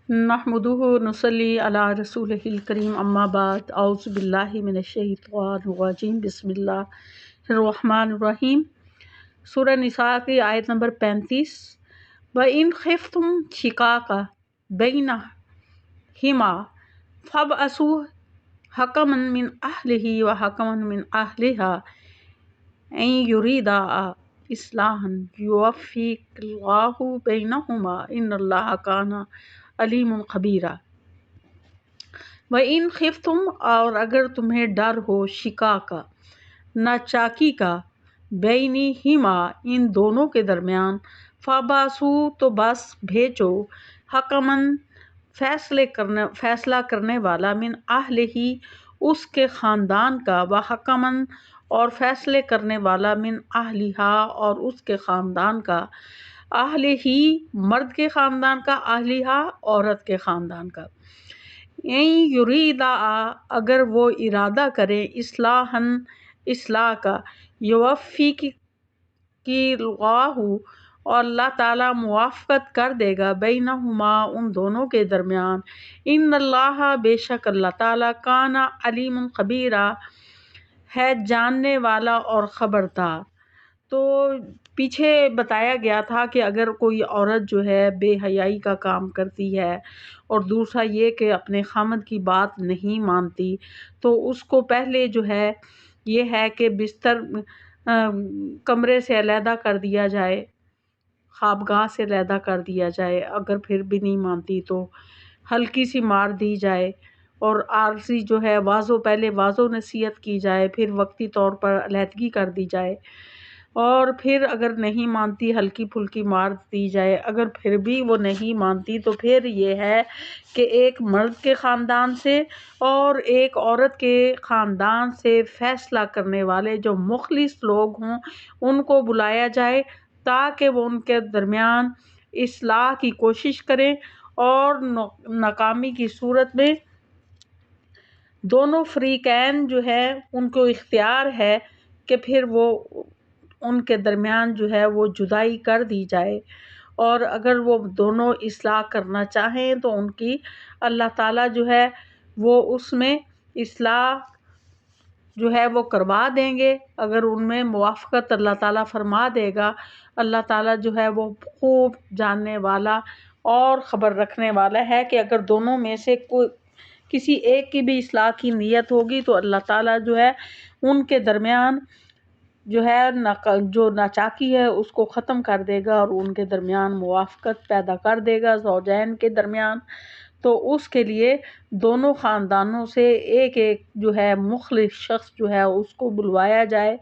نحمدہ نصلی علی رسولہ الکریم اما بعد اعوذ باللہ من الشیطان الرجیم بسم اللہ الرحمن الرحیم۔ سورہ نساء کی آیت نمبر 35۔ وَإِنْ خِفْتُمْ شِقَاقَ بَيْنِهِمَا فَابْعَثُوا حَكَمًا مِنْ أَهْلِهِ وَحَكَمًا مِنْ أَهْلِهَا إِنْ يُرِيدَا إِصْلَاحًا يُوَفِّقِ اللَّهُ بَيْنَهُمَا إِنَّ اللَّهَ كَانَ علیم خبیرہ۔ وَإِنْ خِفْتُمْ، اور اگر تمہیں ڈر ہو، شقاق ناچاکی کا، بینہما ان دونوں کے درمیان، فَابْعَثُوا تو بس بھیجو، حَكَمًا فیصلہ کرنے والا، من اہلہ اس کے خاندان کا، وحکمًا اور فیصلے کرنے والا، من اہلہا اور اس کے خاندان کا، اہلہ ہی مرد کے خاندان کا، اہلہا عورت کے خاندان کا۔ این یریدا اگر وہ ارادہ کریں، اصلاحً اصلاح کا، یوفق اللہ اور اللہ تعالیٰ موافقت کر دے گا، بینہما ان دونوں کے درمیان، ان اللہ بے شک اللہ تعالیٰ، کان علیم خبیرہ ہے جاننے والا اور خبردار۔ تو پیچھے بتایا گیا تھا کہ اگر کوئی عورت جو ہے بے حیائی کا کام کرتی ہے اور دوسرا یہ کہ اپنے خامد کی بات نہیں مانتی، تو اس کو پہلے جو ہے یہ ہے کہ بستر کمرے سے علیحدہ کر دیا جائے، خوابگاہ سے علیحدہ کر دیا جائے، اگر پھر بھی نہیں مانتی تو ہلکی سی مار دی جائے، اور عارضی جو ہے پہلے واضح نصیحت کی جائے، پھر وقتی طور پر علیحدگی کر دی جائے، اور پھر اگر نہیں مانتی ہلکی پھلکی مار دی جائے۔ اگر پھر بھی وہ نہیں مانتی تو پھر یہ ہے کہ ایک مرد کے خاندان سے اور ایک عورت کے خاندان سے فیصلہ کرنے والے جو مخلص لوگ ہوں ان کو بلایا جائے، تاکہ وہ ان کے درمیان اصلاح کی کوشش کریں، اور ناکامی کی صورت میں دونوں فریقین جو ہے ان کو اختیار ہے کہ پھر وہ ان کے درمیان جو ہے وہ جدائی کر دی جائے، اور اگر وہ دونوں اصلاح کرنا چاہیں تو ان کی اللہ تعالیٰ جو ہے وہ اس میں اصلاح جو ہے وہ کروا دیں گے، اگر ان میں موافقت اللہ تعالیٰ فرما دے گا۔ اللہ تعالیٰ جو ہے وہ خوب جاننے والا اور خبر رکھنے والا ہے کہ اگر دونوں میں سے کسی ایک کی بھی اصلاح کی نیت ہوگی تو اللہ تعالیٰ جو ہے ان کے درمیان جو ہے جو ناچاکی ہے اس کو ختم کر دے گا، اور ان کے درمیان موافقت پیدا کر دے گا، زوجین کے درمیان۔ تو اس کے لیے دونوں خاندانوں سے ایک ایک جو ہے مخلص شخص جو ہے اس کو بلوایا جائے،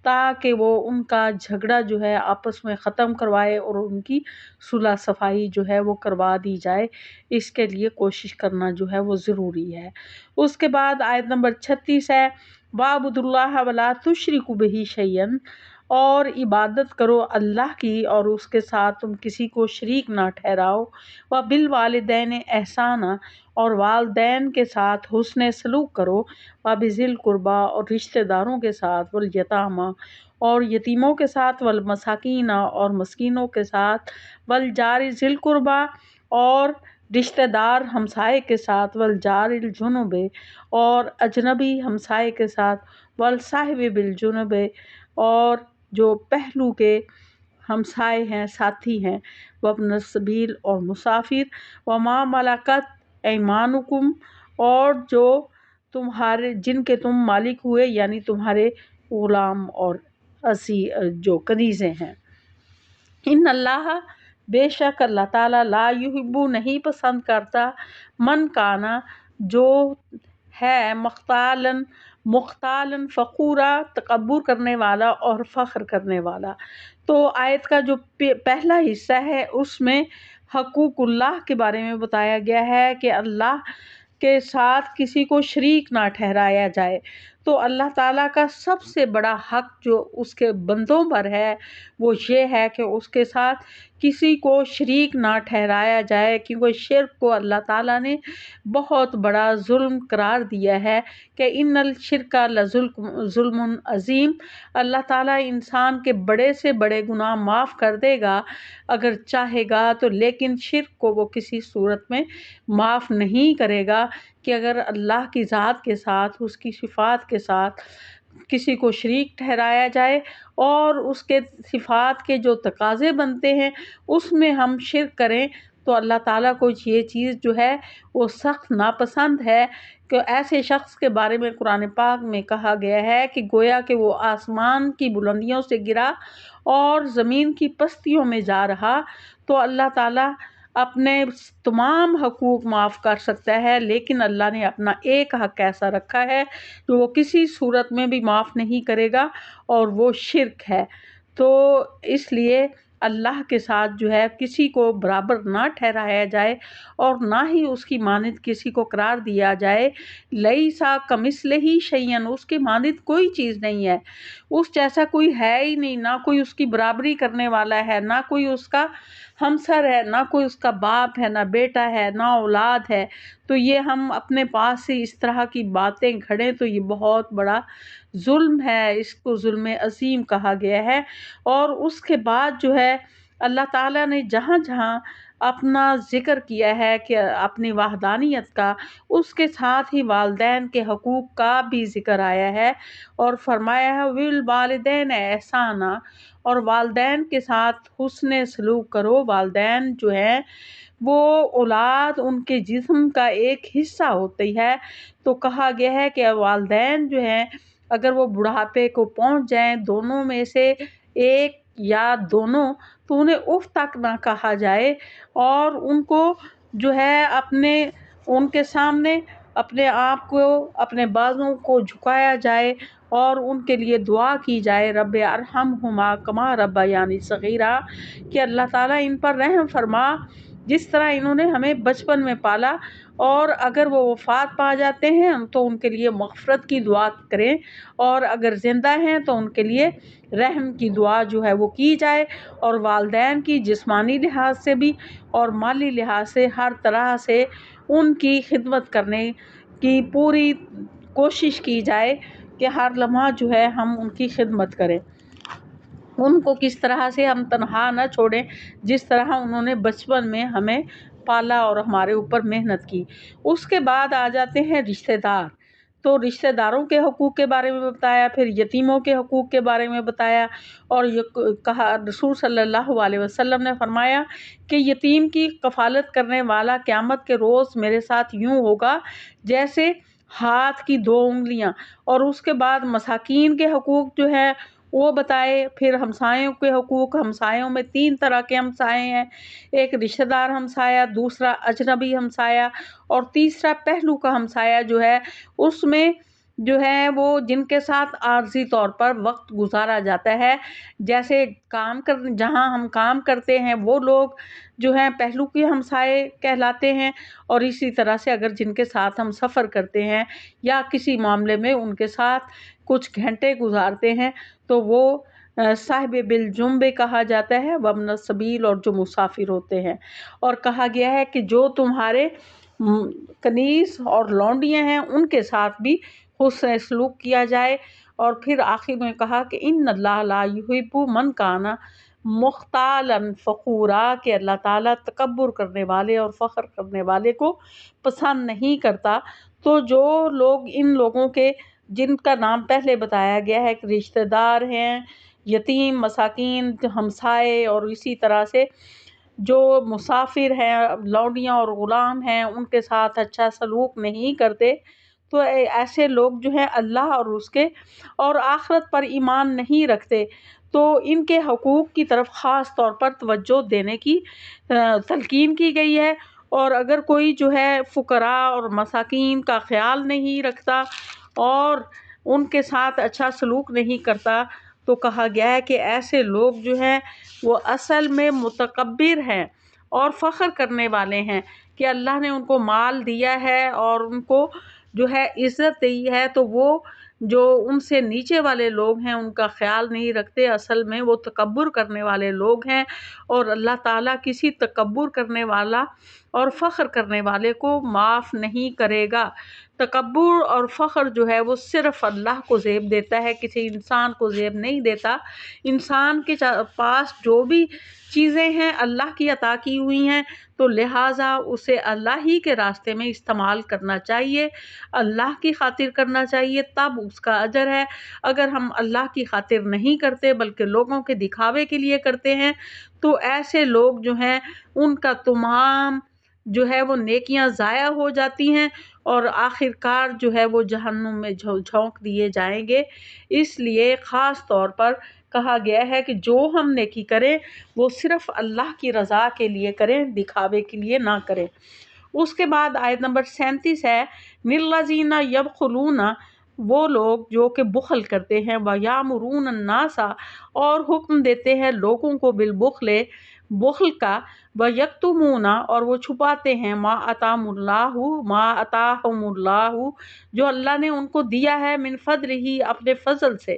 تاکہ وہ ان کا جھگڑا جو ہے آپس میں ختم کروائے اور ان کی صلح صفائی جو ہے وہ کروا دی جائے۔ اس کے لیے کوشش کرنا جو ہے وہ ضروری ہے۔ اس کے بعد آیت نمبر 36 ہے، وَاعْبُدُوا اللَّهَ وَلَا تُشْرِكُوا بِهِ شَيْئًا، اور عبادت کرو اللہ کی اور اس کے ساتھ تم کسی کو شریک نہ ٹھہراؤ، وَبِالْوَالِدَيْنِ احسانا، اور والدین کے ساتھ حسن سلوک کرو، وَبِذِي الْقُرْبَى اور رشتہ داروں کے ساتھ، وَالْيَتَامَى اور یتیموں کے ساتھ، وَالْمَسَاكِينَ اور مسکینوں کے ساتھ، وَالْجَارِ ذِي الْقُرْبَى اور رشتہ دار ہمسائے کے ساتھ، وَالْجَارِ الْجُنُبِ اور اجنبی ہمسائے کے ساتھ، وَالْصَاحِبِ بِالْجَنْبِ اور جو پہلو کے ہمسائے ہیں، ساتھی ہیں، وَابْنِ السَّبِيلِ اور مسافر، وَمَا مَلَكَتْ أَيْمَانُكُمْ اور جو تمہارے جن کے تم مالک ہوئے، یعنی تمہارے غلام اور جو کنیزیں ہیں۔ ان اللہ بے شک اللہ تعالیٰ، لا یحب نہیں پسند کرتا، من کانا جو ہے، مختالاً فخورا تکبر کرنے والا اور فخر کرنے والا۔ تو آیت کا جو پہلا حصہ ہے اس میں حقوق اللہ کے بارے میں بتایا گیا ہے کہ اللہ کے ساتھ کسی کو شریک نہ ٹھہرایا جائے۔ تو اللہ تعالیٰ کا سب سے بڑا حق جو اس کے بندوں پر ہے وہ یہ ہے کہ اس کے ساتھ کسی کو شریک نہ ٹھہرایا جائے، کیونکہ شرک کو اللہ تعالیٰ نے بہت بڑا ظلم قرار دیا ہے کہ ان الشرک لظلم عظیم۔ اللہ تعالیٰ انسان کے بڑے سے بڑے گناہ معاف کر دے گا اگر چاہے گا تو، لیکن شرک کو وہ کسی صورت میں معاف نہیں کرے گا کہ اگر اللہ کی ذات کے ساتھ، اس کی صفات کے ساتھ کسی کو شریک ٹھہرایا جائے اور اس کے صفات کے جو تقاضے بنتے ہیں اس میں ہم شرک کریں تو اللہ تعالیٰ کو یہ چیز جو ہے وہ سخت ناپسند ہے، کہ ایسے شخص کے بارے میں قرآن پاک میں کہا گیا ہے کہ گویا کہ وہ آسمان کی بلندیوں سے گرا اور زمین کی پستیوں میں جا رہا۔ تو اللہ تعالیٰ اپنے تمام حقوق معاف کر سکتا ہے، لیکن اللہ نے اپنا ایک حق ایسا رکھا ہے جو وہ کسی صورت میں بھی معاف نہیں کرے گا، اور وہ شرک ہے۔ تو اس لیے اللہ کے ساتھ جو ہے کسی کو برابر نہ ٹھہرایا جائے اور نہ ہی اس کی مانند کسی کو قرار دیا جائے۔ لیسا کمثلہ شیئا، اس کی مانند کوئی چیز نہیں ہے، اس جیسا کوئی ہے ہی نہیں، نہ کوئی اس کی برابری کرنے والا ہے، نہ کوئی اس کا ہمسر ہے، نہ کوئی اس کا باپ ہے، نہ بیٹا ہے، نہ اولاد ہے۔ تو یہ ہم اپنے پاس سے اس طرح کی باتیں گھڑیں تو یہ بہت بڑا ظلم ہے، اس کو ظلم عظیم کہا گیا ہے۔ اور اس کے بعد جو ہے اللہ تعالیٰ نے جہاں جہاں اپنا ذکر کیا ہے کہ اپنی وحدانیت کا، اس کے ساتھ ہی والدین کے حقوق کا بھی ذکر آیا ہے، اور فرمایا ہے وَالْوَالِدَيْنِ احسانا، اور والدین کے ساتھ حسن سلوک کرو۔ والدین جو ہیں وہ اولاد ان کے جسم کا ایک حصہ ہوتی ہے، تو کہا گیا ہے کہ والدین جو ہیں اگر وہ بڑھاپے کو پہنچ جائیں، دونوں میں سے ایک یا دونوں، تو انہیں اف تک نہ کہا جائے، اور ان کو جو ہے ان کے سامنے اپنے آپ کو، اپنے بازوں کو جھکایا جائے اور ان کے لیے دعا کی جائے رب ارحمہما کما ربیانی صغیرا، کہ اللہ تعالیٰ ان پر رحم فرما جس طرح انہوں نے ہمیں بچپن میں پالا، اور اگر وہ وفات پا جاتے ہیں تو ان کے لیے مغفرت کی دعا کریں، اور اگر زندہ ہیں تو ان کے لیے رحم کی دعا جو ہے وہ کی جائے، اور والدین کی جسمانی لحاظ سے بھی اور مالی لحاظ سے ہر طرح سے ان کی خدمت کرنے کی پوری کوشش کی جائے کہ ہر لمحہ جو ہے ہم ان کی خدمت کریں، ان کو کس طرح سے ہم تنہا نہ چھوڑیں جس طرح انہوں نے بچپن میں ہمیں پالا اور ہمارے اوپر محنت کی۔ اس کے بعد آ جاتے ہیں رشتہ دار، تو رشتہ داروں کے حقوق کے بارے میں بتایا، پھر یتیموں کے حقوق کے بارے میں بتایا، اور یہ کہا رسول صلی اللہ علیہ وسلم نے فرمایا کہ یتیم کی کفالت کرنے والا قیامت کے روز میرے ساتھ یوں ہوگا جیسے ہاتھ کی 2 انگلیاں۔ اور اس کے بعد مساکین کے حقوق جو ہے وہ بتائے، پھر ہمسایوں کے حقوق، ہمسایوں میں 3 طرح کے ہمسائے ہیں، ایک رشتہ دار ہمسایہ، دوسرا اجنبی ہمسایہ، اور تیسرا پہلو کا ہمسایہ جو ہے اس میں جو ہے وہ جن کے ساتھ عارضی طور پر وقت گزارا جاتا ہے، جیسے جہاں ہم کام کرتے ہیں وہ لوگ جو ہیں پہلو کے ہمسائے کہلاتے ہیں، اور اسی طرح سے اگر جن کے ساتھ ہم سفر کرتے ہیں یا کسی معاملے میں ان کے ساتھ کچھ گھنٹے گزارتے ہیں تو وہ صاحب بالجنب کہا جاتا ہے، وابن السبیل، اور جو مسافر ہوتے ہیں۔ اور کہا گیا ہے کہ جو تمہارے کنیز اور لونڈیاں ہیں ان کے ساتھ بھی حسن سلوک کیا جائے، اور پھر آخر میں کہا کہ ان اللہ لا یحب من کان مختالا فخورا، کہ اللہ تعالیٰ تکبر کرنے والے اور فخر کرنے والے کو پسند نہیں کرتا۔ تو جو لوگ ان لوگوں کے جن کا نام پہلے بتایا گیا ہے کہ رشتہ دار ہیں، یتیم، مساکین، ہمسائے، اور اسی طرح سے جو مسافر ہیں، لونڈیاں اور غلام ہیں، ان کے ساتھ اچھا سلوک نہیں کرتے، تو ایسے لوگ جو ہیں اللہ اور اس کے اور آخرت پر ایمان نہیں رکھتے، تو ان کے حقوق کی طرف خاص طور پر توجہ دینے کی تلقین کی گئی ہے۔ اور اگر کوئی جو ہے فقراء اور مساکین کا خیال نہیں رکھتا اور ان کے ساتھ اچھا سلوک نہیں کرتا تو کہا گیا ہے کہ ایسے لوگ جو ہیں وہ اصل میں متکبر ہیں اور فخر کرنے والے ہیں کہ اللہ نے ان کو مال دیا ہے اور ان کو جو ہے عزت دی ہے، تو وہ جو ان سے نیچے والے لوگ ہیں ان کا خیال نہیں رکھتے، اصل میں وہ تکبر کرنے والے لوگ ہیں، اور اللہ تعالیٰ کسی تکبر کرنے والا اور فخر کرنے والے کو معاف نہیں کرے گا۔ تکبر اور فخر جو ہے وہ صرف اللہ کو زیب دیتا ہے، کسی انسان کو زیب نہیں دیتا۔ انسان کے پاس جو بھی چیزیں ہیں اللہ کی عطا کی ہوئی ہیں، تو لہٰذا اسے اللہ ہی کے راستے میں استعمال کرنا چاہیے، اللہ کی خاطر کرنا چاہیے، تب اس کا اجر ہے۔ اگر ہم اللہ کی خاطر نہیں کرتے بلکہ لوگوں کے دکھاوے کے لیے کرتے ہیں، تو ایسے لوگ جو ہیں ان کا تمام جو ہے وہ نیکیاں ضائع ہو جاتی ہیں، اور آخر کار جو ہے وہ جہنم میں جھونک دیے جائیں گے۔ اس لیے خاص طور پر کہا گیا ہے کہ جو ہم نیکی کریں وہ صرف اللہ کی رضا کے لیے کریں، دکھاوے کے لیے نہ کریں۔ اس کے بعد آیت نمبر 37 ہے، لِلَّذِينَ يَبْخُلُونَ، وہ لوگ جو کہ بخل کرتے ہیں، وَيَأْمُرُونَ النَّاسَ، اور حکم دیتے ہیں لوگوں کو بالبخل، بخل کا، وَيَكْتُمُونَ، اور وہ چھپاتے ہیں، مَا آتَاهُمُ اللَّهُ، جو اللہ نے ان کو دیا ہے، من فضلہ، اپنے فضل سے،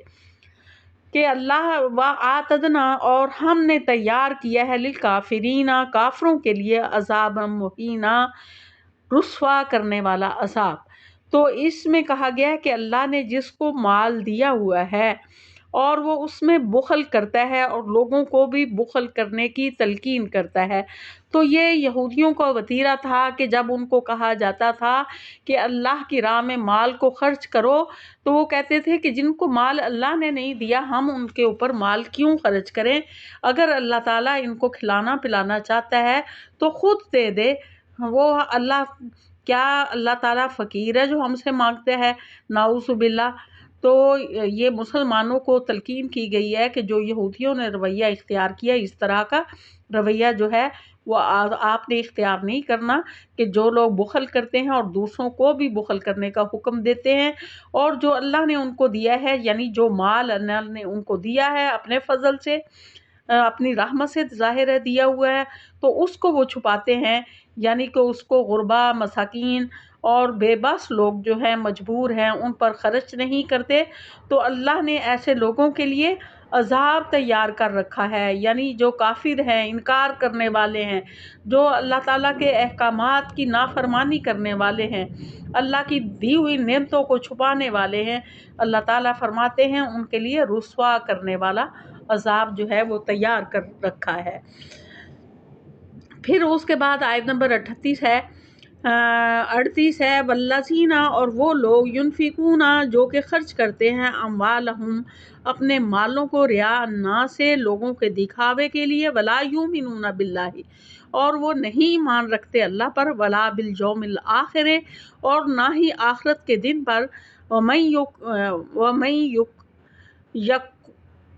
کہ اللہ وَأَعْتَدْنَا، اور ہم نے تیار کیا ہے، للکافرین، کافروں کے لیے، عذابا مہینا، رسوا کرنے والا عذاب۔ تو اس میں کہا گیا ہے کہ اللہ نے جس کو مال دیا ہوا ہے اور وہ اس میں بخل کرتا ہے اور لوگوں کو بھی بخل کرنے کی تلقین کرتا ہے، تو یہ یہودیوں کا وتیرہ تھا کہ جب ان کو کہا جاتا تھا کہ اللہ کی راہ میں مال کو خرچ کرو، تو وہ کہتے تھے کہ جن کو مال اللہ نے نہیں دیا ہم ان کے اوپر مال کیوں خرچ کریں، اگر اللہ تعالیٰ ان کو کھلانا پلانا چاہتا ہے تو خود دے دے، وہ کیا اللہ تعالیٰ فقیر ہے جو ہم سے مانگتے ہیں؟ نعوذ باللہ۔ تو یہ مسلمانوں کو تلقین کی گئی ہے کہ جو یہودیوں نے رویہ اختیار کیا، اس طرح کا رویہ جو ہے وہ آپ نے اختیار نہیں کرنا، کہ جو لوگ بخل کرتے ہیں اور دوسروں کو بھی بخل کرنے کا حکم دیتے ہیں، اور جو اللہ نے ان کو دیا ہے، یعنی جو مال اللہ نے ان کو دیا ہے اپنے فضل سے، اپنی رحمت سے ظاہر ہے دیا ہوا ہے، تو اس کو وہ چھپاتے ہیں، یعنی کہ اس کو غربا، مساکین اور بے بس لوگ جو ہیں مجبور ہیں ان پر خرچ نہیں کرتے۔ تو اللہ نے ایسے لوگوں کے لیے عذاب تیار کر رکھا ہے، یعنی جو کافر ہیں، انکار کرنے والے ہیں، جو اللہ تعالیٰ کے احکامات کی نافرمانی کرنے والے ہیں، اللہ کی دی ہوئی نعمتوں کو چھپانے والے ہیں، اللہ تعالیٰ فرماتے ہیں ان کے لیے رسوا کرنے والا عذاب جو ہے وہ تیار کر رکھا ہے۔ پھر اس کے بعد آیت نمبر 38 ہے، 38 ہے، والذین، اور وہ لوگ، ینفقون، جو کہ خرچ کرتے ہیں، اموالہم، اپنے مالوں کو، ریا الناس، سے لوگوں کے دکھاوے کے لیے، ولا یؤمنون باللہ، اور وہ نہیں ایمان رکھتے اللہ پر، ولا بالیوم الآخر، اور نہ ہی آخرت کے دن پر، ومن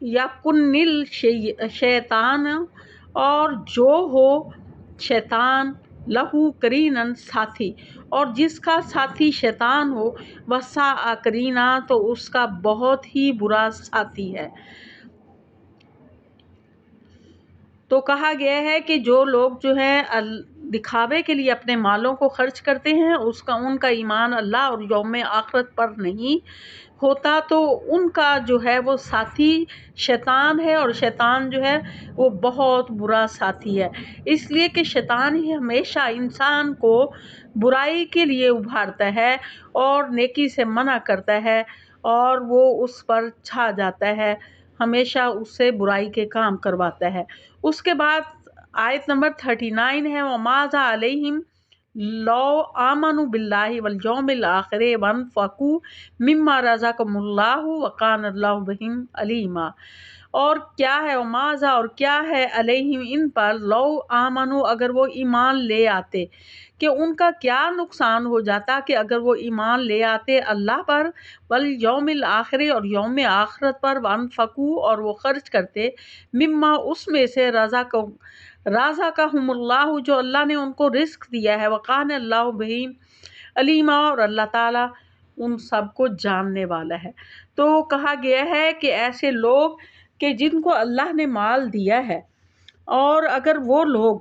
یکن الشیطان، اور جو ہو شیطان، لہو قرینن، ساتھی، اور جس کا ساتھی شیطان ہو، وساء قرینا، تو اس کا بہت ہی برا ساتھی ہے۔ تو کہا گیا ہے کہ جو لوگ جو ہیں دکھاوے کے لیے اپنے مالوں کو خرچ کرتے ہیں، ان کا ایمان اللہ اور یوم آخرت پر نہیں ہوتا، تو ان کا جو ہے وہ ساتھی شیطان ہے، اور شیطان جو ہے وہ بہت برا ساتھی ہے، اس لیے کہ شیطان ہی ہمیشہ انسان کو برائی کے لیے ابھارتا ہے اور نیکی سے منع کرتا ہے، اور وہ اس پر چھا جاتا ہے، ہمیشہ اس سے برائی کے کام کرواتا ہے۔ اس کے بعد آیت نمبر 39 ہے، وَمَاذَا عَلَيْهِمْ لَوْ آمَنُوا بِاللَّهِ وَالْيَوْمِ الْآخِرِ وَأَنفَقُوا مِمَّا رَزَقَهُمُ اللَّهُ وَكَانَ اللَّهُ بِهِمْ عَلِيمًا۔ اور کیا ہے، وَمَاذَا، اور کیا ہے، علیہم، ان پر، لو آمنوا، اگر وہ ایمان لے آتے، کہ ان کا کیا نقصان ہو جاتا کہ اگر وہ ایمان لے آتے اللہ پر، والیوم الآخر، اور یوم آخرت پر، وانفقوا، اور وہ خرچ کرتے، مما، اس میں سے، رزقہم اللہ، جو اللہ نے ان کو رزق دیا ہے، وکان اللہ بہم علیما، اور اللہ تعالیٰ ان سب کو جاننے والا ہے۔ تو کہا گیا ہے کہ ایسے لوگ کہ جن کو اللہ نے مال دیا ہے، اور اگر وہ لوگ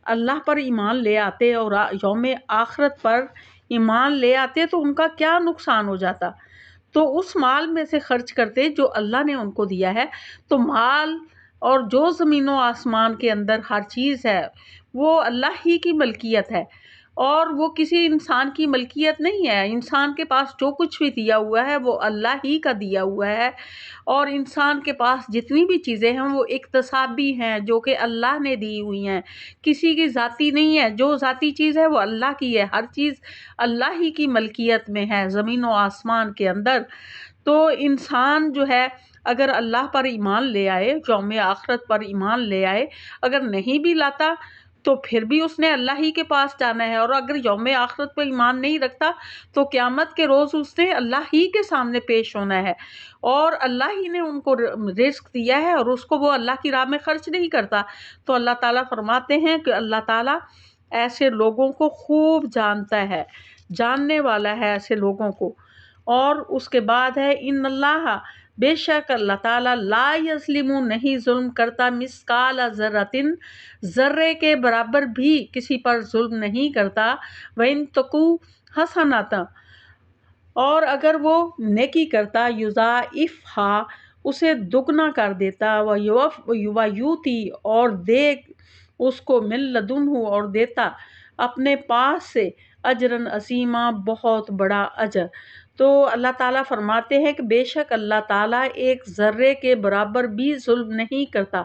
اللہ پر ایمان لے آتے اور یوم آخرت پر ایمان لے آتے، تو ان کا کیا نقصان ہو جاتا؟ تو اس مال میں سے خرچ کرتے جو اللہ نے ان کو دیا ہے۔ تو مال اور جو زمین و آسمان کے اندر ہر چیز ہے وہ اللہ ہی کی ملکیت ہے، اور وہ کسی انسان کی ملکیت نہیں ہے۔ انسان کے پاس جو کچھ بھی دیا ہوا ہے وہ اللہ ہی کا دیا ہوا ہے، اور انسان کے پاس جتنی بھی چیزیں ہیں وہ اکتسابی ہیں، جو کہ اللہ نے دی ہوئی ہیں، کسی کی ذاتی نہیں ہے۔ جو ذاتی چیز ہے وہ اللہ کی ہے، ہر چیز اللہ ہی کی ملکیت میں ہے زمین و آسمان کے اندر۔ تو انسان جو ہے اگر اللہ پر ایمان لے آئے، یوم آخرت پر ایمان لے آئے، اگر نہیں بھی لاتا تو پھر بھی اس نے اللہ ہی کے پاس جانا ہے، اور اگر یوم آخرت پر ایمان نہیں رکھتا تو قیامت کے روز اس نے اللہ ہی کے سامنے پیش ہونا ہے، اور اللہ ہی نے ان کو رزق دیا ہے اور اس کو وہ اللہ کی راہ میں خرچ نہیں کرتا۔ تو اللہ تعالیٰ فرماتے ہیں کہ اللہ تعالیٰ ایسے لوگوں کو خوب جانتا ہے، جاننے والا ہے ایسے لوگوں کو۔ اور اس کے بعد ہے ان اللہ، بے شک اللہ تعالیٰ لا یظلم، نہیں ظلم کرتا، مثقال ذرۃ، ذرے کے برابر بھی کسی پر ظلم نہیں کرتا، وَإِن تَکُ حسنۃ، اور اگر وہ نیکی کرتا، یضاعفھا، اسے دگنا کر دیتا، وَیُؤْتِ، اور دے اس کو، من لدنہ، اور دیتا اپنے پاس سے، اجرًا عظیما، بہت بڑا اجر۔ تو اللہ تعالیٰ فرماتے ہیں کہ بے شک اللہ تعالیٰ ایک ذرے کے برابر بھی ظلم نہیں کرتا۔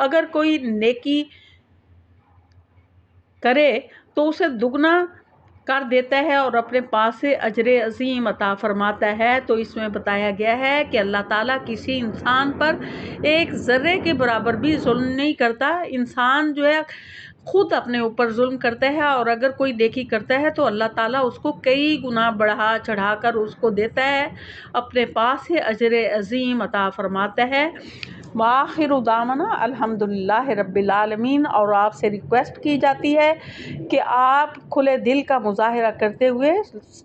اگر کوئی نیکی کرے تو اسے دگنا کر دیتا ہے اور اپنے پاس سے اجر عظیم عطا فرماتا ہے۔ تو اس میں بتایا گیا ہے کہ اللہ تعالیٰ کسی انسان پر ایک ذرے کے برابر بھی ظلم نہیں کرتا۔ انسان جو ہے خود اپنے اوپر ظلم کرتا ہے، اور اگر کوئی نیکی کرتا ہے تو اللہ تعالیٰ اس کو کئی گنا بڑھا چڑھا کر اس کو دیتا ہے، اپنے پاس سے اجر عظیم عطا فرماتا ہے۔ وآخر دعوانا الحمدللہ رب العالمین۔ اور آپ سے ریکویسٹ کی جاتی ہے کہ آپ کھلے دل کا مظاہرہ کرتے ہوئے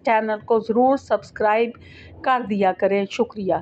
چینل کو ضرور سبسکرائب کر دیا کریں۔ شکریہ۔